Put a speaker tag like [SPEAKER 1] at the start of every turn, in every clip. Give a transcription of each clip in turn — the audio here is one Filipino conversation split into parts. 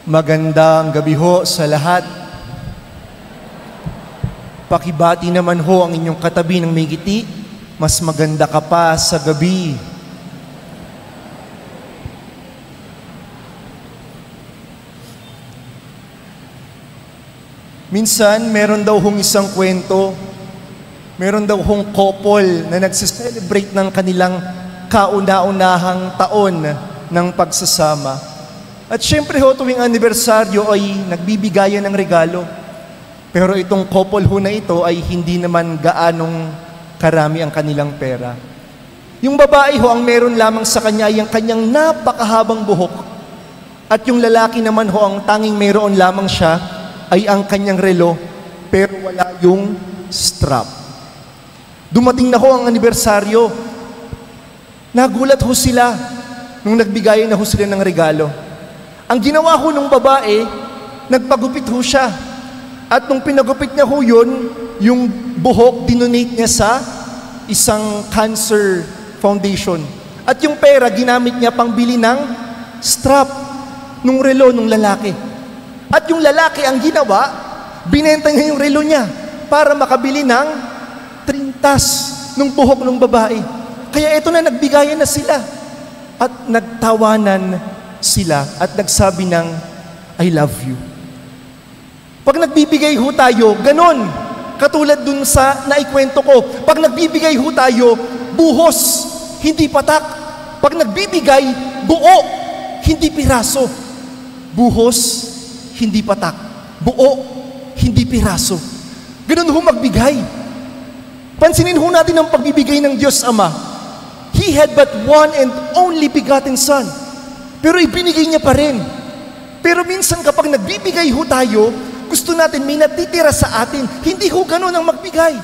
[SPEAKER 1] Magandang gabi ho sa lahat. Pakibati naman ho ang inyong katabi ng may ngiti. Mas maganda ka pa sa gabi. Minsan, meron daw hong isang kwento. Meron daw hong couple na nagsiselebrate ng kanilang kauna-unahang taon ng pagsasama. At syempre ho, tuwing anibersaryo ay nagbibigayan ng regalo. Pero itong couple ho na ito ay hindi naman gaanong karami ang kanilang pera. Yung babae ho, ang meron lamang sa kanya ay ang kanyang napakahabang buhok. At yung lalaki naman ho, ang tanging meron lamang siya ay ang kanyang relo, pero wala yung strap. Dumating na ho ang anibersaryo. Nagulat ho sila nung nagbigayan na ho sila ng regalo. Ang ginawa ho ng babae, nagpagupit ho siya. At nung pinagupit niya ho yun, yung buhok, dinonate niya sa isang cancer foundation. At yung pera, ginamit niya pang bili ng strap nung relo nung lalaki. At yung lalaki, ang ginawa, binenta niya yung relo niya para makabili ng trintas nung buhok ng babae. Kaya ito na, nagbigayan na sila. At nagtawanan sila at nagsabi ng, I love you. Pag nagbibigay ho tayo, ganon. Katulad dun sa naikwento ko. Pag nagbibigay ho tayo, buhos, hindi patak. Pag nagbibigay, buo, hindi piraso. Buhos, hindi patak. Buo, hindi piraso. Ganon ho magbigay. Pansinin ho natin ang pagbibigay ng Diyos Ama. He had but one and only begotten Son. Pero ibinigay niya pa rin. Pero minsan kapag nagbibigay ho tayo, gusto natin may natitira sa atin. Hindi ho ganon ang magbigay.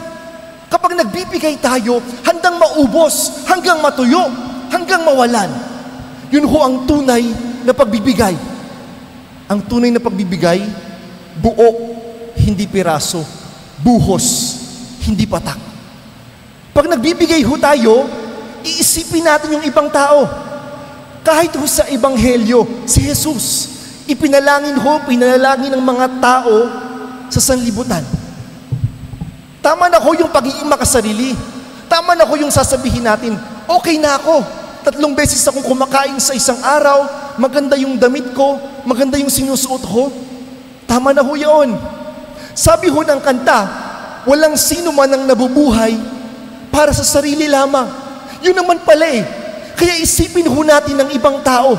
[SPEAKER 1] Kapag nagbibigay tayo, handang maubos, hanggang matuyo, hanggang mawalan. Yun ho ang tunay na pagbibigay. Ang tunay na pagbibigay, buo, hindi piraso. Buhos, hindi patak. Pag nagbibigay ho tayo, iisipin natin yung ibang tao. Kahit ho sa Ebanghelyo, si Jesus, pinalangin ng mga tao sa sanlibutan. Tama na ho yung pagiging makasarili. Tama na ho yung sasabihin natin, okay na ako. 3 beses akong kumakain sa isang araw, maganda yung damit ko, maganda yung sinusuot ko. Tama na ho yun. Sabi ho ng kanta, walang sino man ang nabubuhay para sa sarili lamang. Yun naman pala eh. Kaya isipin ho natin ng ibang tao.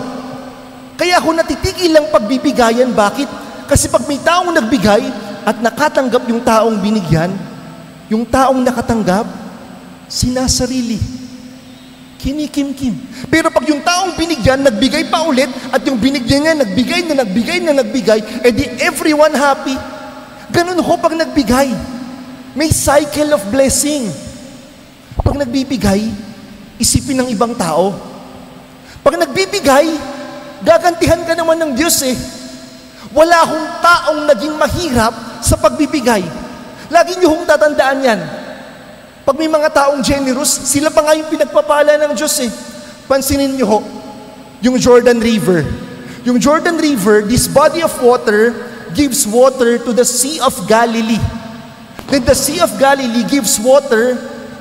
[SPEAKER 1] Kaya ako natitigil lang pagbibigayan. Bakit? Kasi pag may taong nagbigay at nakatanggap yung taong binigyan, yung taong nakatanggap, sinasarili. Kinikimkim. Pero pag yung taong binigyan, nagbigay pa ulit, at yung binigyan niya, nagbigay, edi everyone happy. Ganun ho pag nagbigay. May cycle of blessing. Pag nagbibigay, isipin ng ibang tao. Pag nagbibigay, gagantihan ka naman ng Diyos eh. Wala hong taong naging mahirap sa pagbibigay. Lagi niyo hong tatandaan yan. Pag may mga taong generous, sila pa nga yung pinagpapala ng Diyos eh. Pansinin niyo ho, yung Jordan River. Yung Jordan River, this body of water, gives water to the Sea of Galilee. Then the Sea of Galilee gives water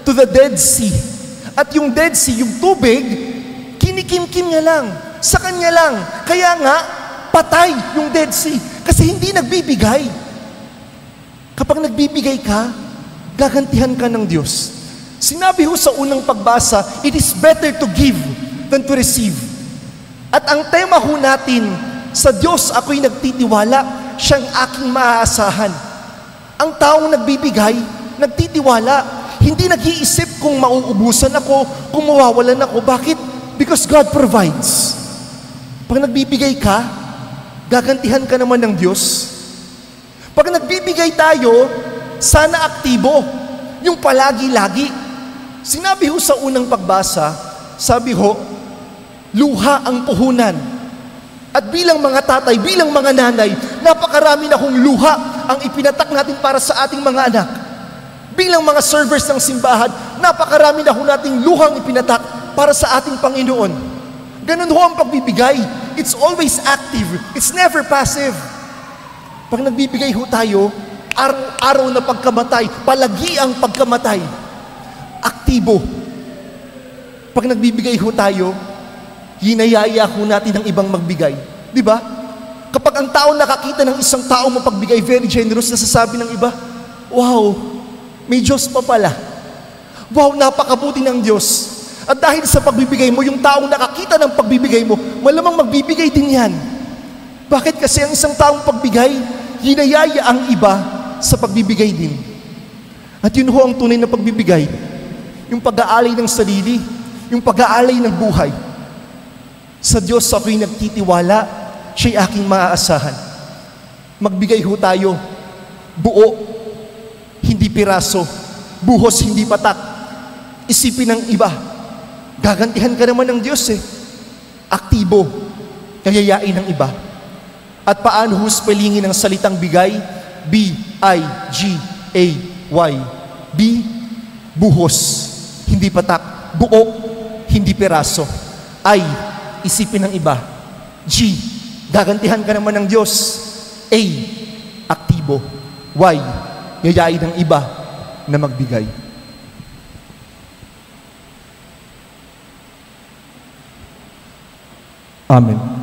[SPEAKER 1] to the Dead Sea. At yung Dead Sea, yung tubig, kinikimkim niya lang. Sa kanya lang. Kaya nga, patay yung Dead Sea. Kasi hindi nagbibigay. Kapag nagbibigay ka, gagantihan ka ng Diyos. Sinabi ho sa unang pagbasa, it is better to give than to receive. At ang tema ho natin, sa Diyos ako'y nagtitiwala, siyang aking maaasahan. Ang taong nagbibigay, nagtitiwala. Hindi nag-iisip kung mauubusan ako, kung mawawalan ako. Bakit? Because God provides. Pag nagbibigay ka, gagantihan ka naman ng Diyos. Pag nagbibigay tayo, sana aktibo, yung palagi-lagi. Sinabi ho sa unang pagbasa, sabi ho, luha ang puhunan. At bilang mga tatay, bilang mga nanay, napakarami na hong luha ang ipinatak natin para sa ating mga anak. Bilang mga servers ng simbahan, napakarami na ho nating luhang ipinatak para sa ating Panginoon. Ganun ho ang pagbibigay. it's always active. It's never passive. Pag nagbibigay ho tayo, araw-araw na pagkamatay, palagi ang pagkamatay, aktibo. Pag nagbibigay ho tayo, hinayaya ho natin ang ibang magbigay. Di ba? Kapag ang tao nakakita ng isang tao mapagbigay, very generous, nasasabi ng iba, wow, may Diyos pa pala. Wow, napakabuti ng Diyos. At dahil sa pagbibigay mo, yung taong nakakita ng pagbibigay mo, malamang magbibigay din yan. Bakit? Kasi ang isang taong pagbigay, hinayaya ang iba sa pagbibigay din. At yun ho ang tunay na pagbibigay. Yung pag-aalay ng sarili, yung pag-aalay ng buhay. Sa Diyos ako'y nagtitiwala, siya'y aking maaasahan. Magbigay ho tayo, buo, hindi piraso, buhos, hindi patak. Isipin ng iba, gagantihan ka naman ng Diyos eh. Aktibo, kayayain ng iba. At paano ho spellingin ang salitang bigay? B-I-G-A-Y. B, buhos, hindi patak. Buo, hindi piraso. I, isipin ng iba. G, gagantihan ka naman ng Diyos. A, aktibo. Y, yayain ng iba na magbigay. Amen.